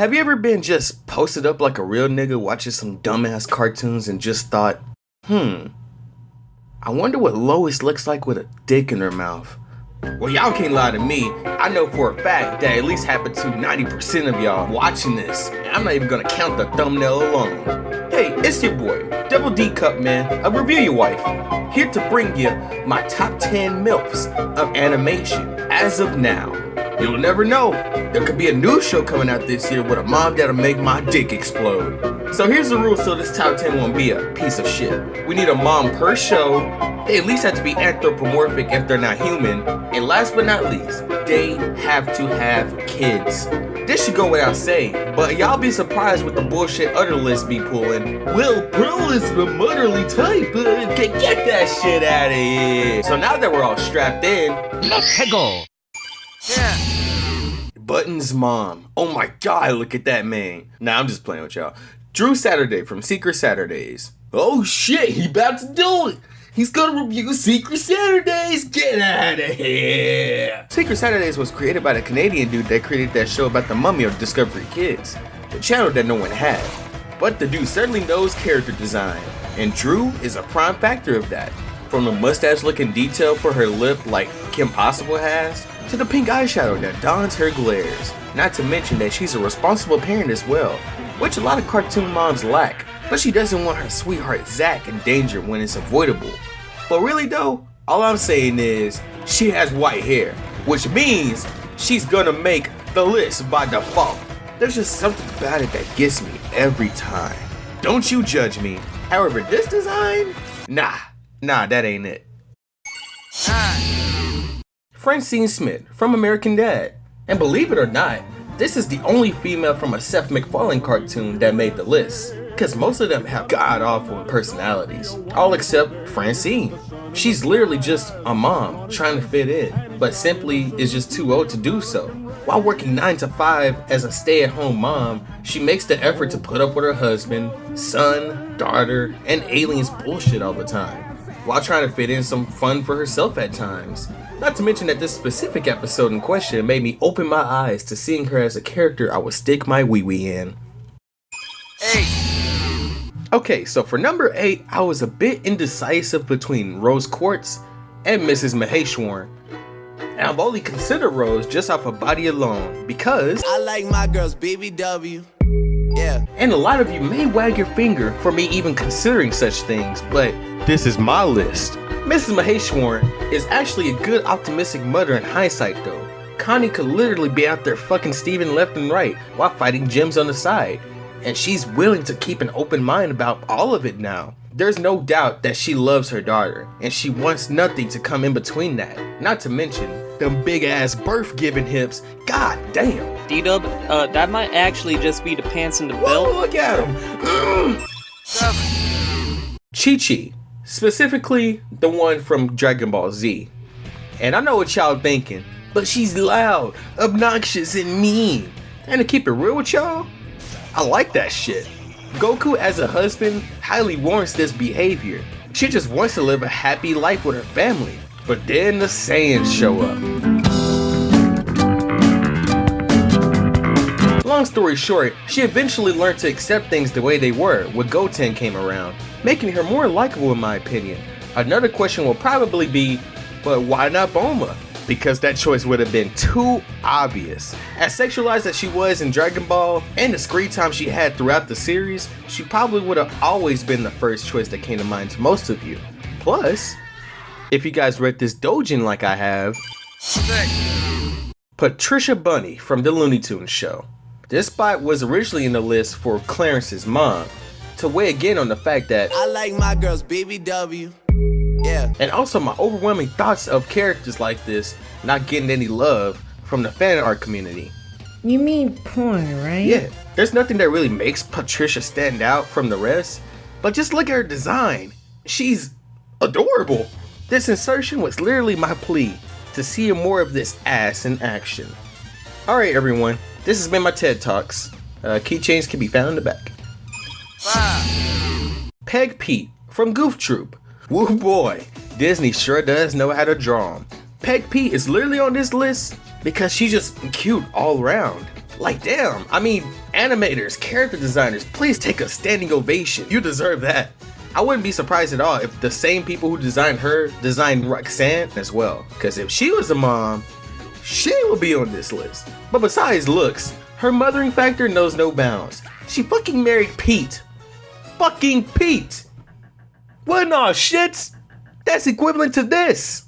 Have you ever been just posted up like a real nigga watching some dumbass cartoons and just thought, I wonder what Lois looks like with a dick in her mouth? Well, y'all can't lie to me. I know for a fact that at least happened to 90% of y'all watching this. And I'm not even gonna count the thumbnail alone. Hey, it's your boy, Double D Cup Man of ReviewYaLife, here to bring you my top 10 MILFs of animation as of now. You'll never know. There could be a new show coming out this year with a mom that'll make my dick explode. So here's the rule so this top 10 won't be a piece of shit. We need a mom per show. They at least have to be anthropomorphic if they're not human. And last but not least, they have to have kids. This should go without saying, but y'all be surprised with the bullshit other lists be pulling. Well, Pearl is the motherly type, get that shit out of here. So now that we're all strapped in, let's go. Yeah. Button's mom. Oh my god, look at that man. Nah, I'm just playing with y'all. Drew Saturday from Secret Saturdays. Oh shit, he about to do it. He's gonna review Secret Saturdays. Get out of here. Secret Saturdays was created by the Canadian dude that created that show about the mummy of Discovery Kids, the channel that no one had. But the dude certainly knows character design, and Drew is a prime factor of that. From the mustache looking detail for her lip like Kim Possible has, to the pink eyeshadow that dons her glares. Not to mention that she's a responsible parent as well, which a lot of cartoon moms lack, but she doesn't want her sweetheart Zach in danger when it's avoidable. But really though, all I'm saying is, she has white hair, which means she's gonna make the list by default. There's just something about it that gets me every time. Don't you judge me. However, this design, nah, that ain't it. Francine Smith from American Dad. And believe it or not, this is the only female from a Seth MacFarlane cartoon that made the list. Cause most of them have god-awful personalities. All except Francine. She's literally just a mom trying to fit in, but simply is just too old to do so. While working 9 to 5 as a stay-at-home mom, she makes the effort to put up with her husband, son, daughter, and aliens bullshit all the time, while trying to fit in some fun for herself at times. Not to mention that this specific episode in question made me open my eyes to seeing her as a character I would stick my wee-wee in. 8. Okay, so for number 8, I was a bit indecisive between Rose Quartz and Mrs. Maheshwaran. And I've only considered Rose just off her body alone because I like my girls BBW. Yeah. And a lot of you may wag your finger for me even considering such things, but this is my list. Mrs. Maheshwaran is actually a good optimistic mother in hindsight though. Connie could literally be out there fucking Steven left and right while fighting Jims on the side. And she's willing to keep an open mind about all of it now. There's no doubt that she loves her daughter, and she wants nothing to come in between that. Not to mention, them big ass birth giving hips, god damn. D-Dub, that might actually just be the pants and the belt. Whoa, look at him. 7. Chi-Chi, specifically the one from Dragon Ball Z. And I know what y'all thinking, but she's loud, obnoxious, and mean. And to keep it real with y'all, I like that shit. Goku as a husband highly warrants this behavior. She just wants to live a happy life with her family. But then the Saiyans show up. Long story short, she eventually learned to accept things the way they were when Goten came around, making her more likable in my opinion. Another question will probably be, but why not Bulma? Because that choice would have been too obvious. As sexualized as she was in Dragon Ball and the screen time she had throughout the series, she probably would have always been the first choice that came to mind to most of you. Plus, if you guys read this doujin like I have, 6. Patricia Bunny from the Looney Tunes show. This spot was originally in the list for Clarence's mom, to weigh again on the fact that I like my girls BBW. Yeah. And also my overwhelming thoughts of characters like this not getting any love from the fan art community. You mean porn, right? Yeah, there's nothing that really makes Patricia stand out from the rest, but just look at her design. She's adorable. This insertion was literally my plea to see more of this ass in action. Alright everyone, this has been my TED Talks. Keychains can be found in the back. 5. Peg Pete from Goof Troop. Woo boy, Disney sure does know how to draw 'em. Peg Pete is literally on this list because she's just cute all around. Like, damn, I mean, animators, character designers, please take a standing ovation. You deserve that. I wouldn't be surprised at all if the same people who designed her designed Roxanne as well. Because if she was a mom, she would be on this list. But besides looks, her mothering factor knows no bounds. She fucking married Pete. Fucking Pete! What in all shits? That's equivalent to this.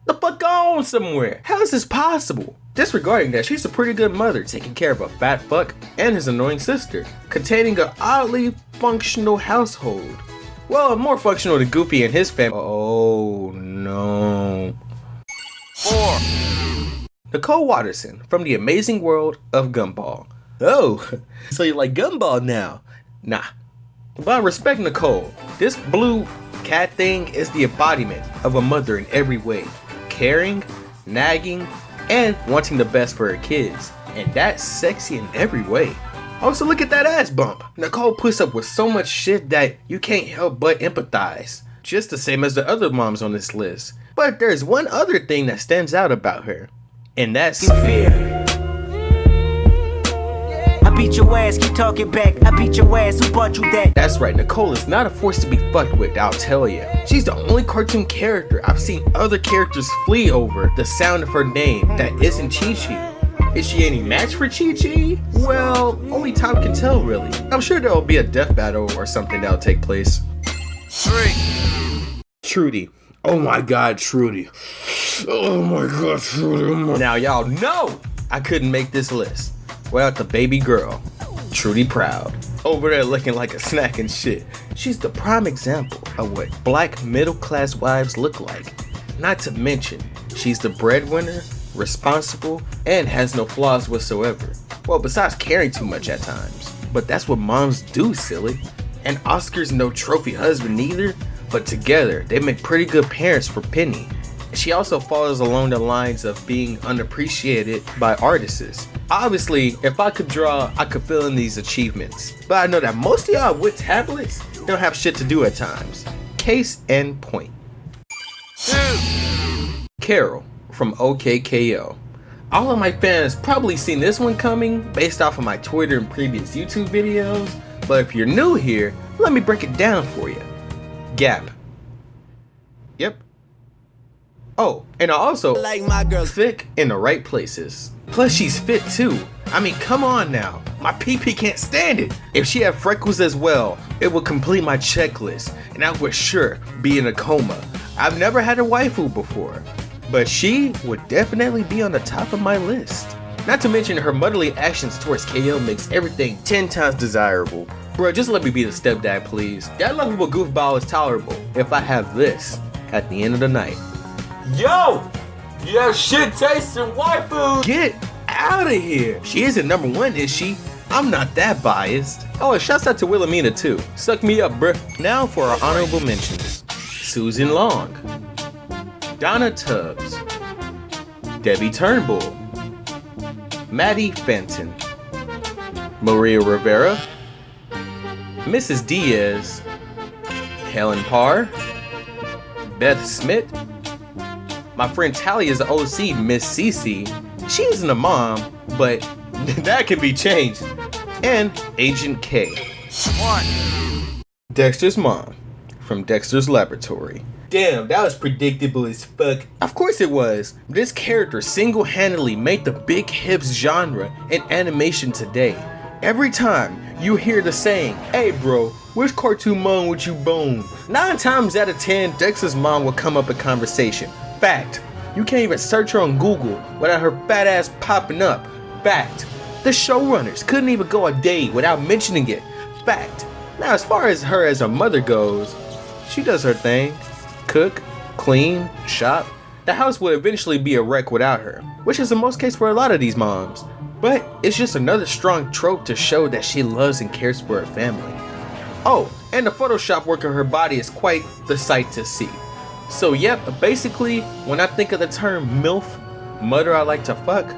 The fuck on somewhere. How is this possible? Disregarding that, she's a pretty good mother, taking care of a fat fuck and his annoying sister, containing an oddly functional household. Well, more functional than Goofy and his family. Oh no. 4. Nicole Watterson from the amazing world of Gumball. Oh, so you like Gumball now? Nah. But I respect Nicole. This blue cat thing is the embodiment of a mother in every way. Caring, nagging, and wanting the best for her kids. And that's sexy in every way. Also, look at that ass bump. Nicole puts up with so much shit that you can't help but empathize. Just the same as the other moms on this list. But there's one other thing that stands out about her. And that's fear. I beat your ass, keep talking back. I beat your ass, who bought you that? That's right, Nicole is not a force to be fucked with, I'll tell ya. She's the only cartoon character I've seen other characters flee over the sound of her name that isn't Chi-Chi. Is she any match for Chi-Chi? Well, only time can tell really. I'm sure there'll be a death battle or something that'll take place. 3. Trudy. Oh my god, Trudy. Oh my god, Trudy. Now y'all know I couldn't make this list without the baby girl, Trudy Proud. Over there looking like a snack and shit. She's the prime example of what black middle-class wives look like. Not to mention, she's the breadwinner, responsible, and has no flaws whatsoever. Well, besides caring too much at times. But that's what moms do, silly. And Oscar's no trophy husband either, but together, they make pretty good parents for Penny. She also follows along the lines of being unappreciated by artists. Obviously, if I could draw, I could fill in these achievements. But I know that most of y'all with tablets don't have shit to do at times. Case in point. 2. Carol from OKKO. All of my fans probably seen this one coming based off of my Twitter and previous YouTube videos. But if you're new here, let me break it down for you. Gap. Yep. Oh, and I also Like my girl thick in the right places. Plus she's fit too. I mean, come on now. My PP can't stand it. If she had freckles as well, it would complete my checklist, and I would sure be in a coma. I've never had a waifu before, but she would definitely be on the top of my list. Not to mention her motherly actions towards KO makes everything 10 times desirable. Bro, just let me be the stepdad, please. That lovable goofball is tolerable if I have this at the end of the night. Yo! You have shit tasting waifu! Get out of here! She isn't number 1, is she? I'm not that biased. Oh, and shouts out to Wilhelmina too. Suck me up, bruh. Now for our honorable mentions. Susan Long, Donna Tubbs, Debbie Turnbull, Maddie Fenton, Maria Rivera, Mrs. Diaz, Helen Parr, Beth Smith, my friend Talia's OC, Miss Cece. She isn't a mom, but that can be changed. And Agent K. 1. Dexter's Mom from Dexter's Laboratory. Damn, that was predictable as fuck. Of course it was. This character single-handedly made the big hips genre in animation today. Every time you hear the saying, "Hey bro, which cartoon mom would you bone?" 9 times out of 10, Dexter's mom will come up in conversation. Fact. You can't even search her on Google without her fat ass popping up. Fact. The showrunners couldn't even go a day without mentioning it. Fact. Now as far as her as a mother goes, she does her thing. Cook, clean, shop. The house would eventually be a wreck without her, which is the most case for a lot of these moms. But it's just another strong trope to show that she loves and cares for her family. Oh, and the Photoshop work of her body is quite the sight to see. So yep, basically, when I think of the term MILF, mother I like to fuck,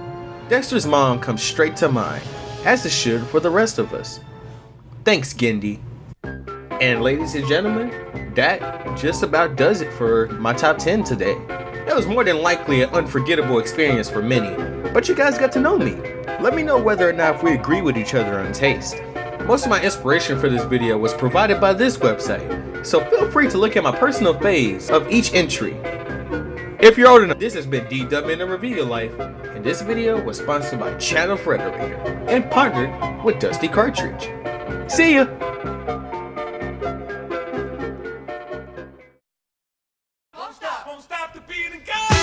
Dexter's mom comes straight to mind, as it should for the rest of us. Thanks, Gendy. And ladies and gentlemen, that just about does it for my top 10 today. It was more than likely an unforgettable experience for many, But you guys got to know me. Let me know whether or not if we agree with each other on taste. Most of my inspiration for this video was provided by this website, so feel free to look at my personal phase of each entry. If you're old enough, this has been D-Dub in the Review Your Life, and this video was sponsored by Channel Frederator and partnered with Dusty Cartridge. See ya! Won't stop the beat and go!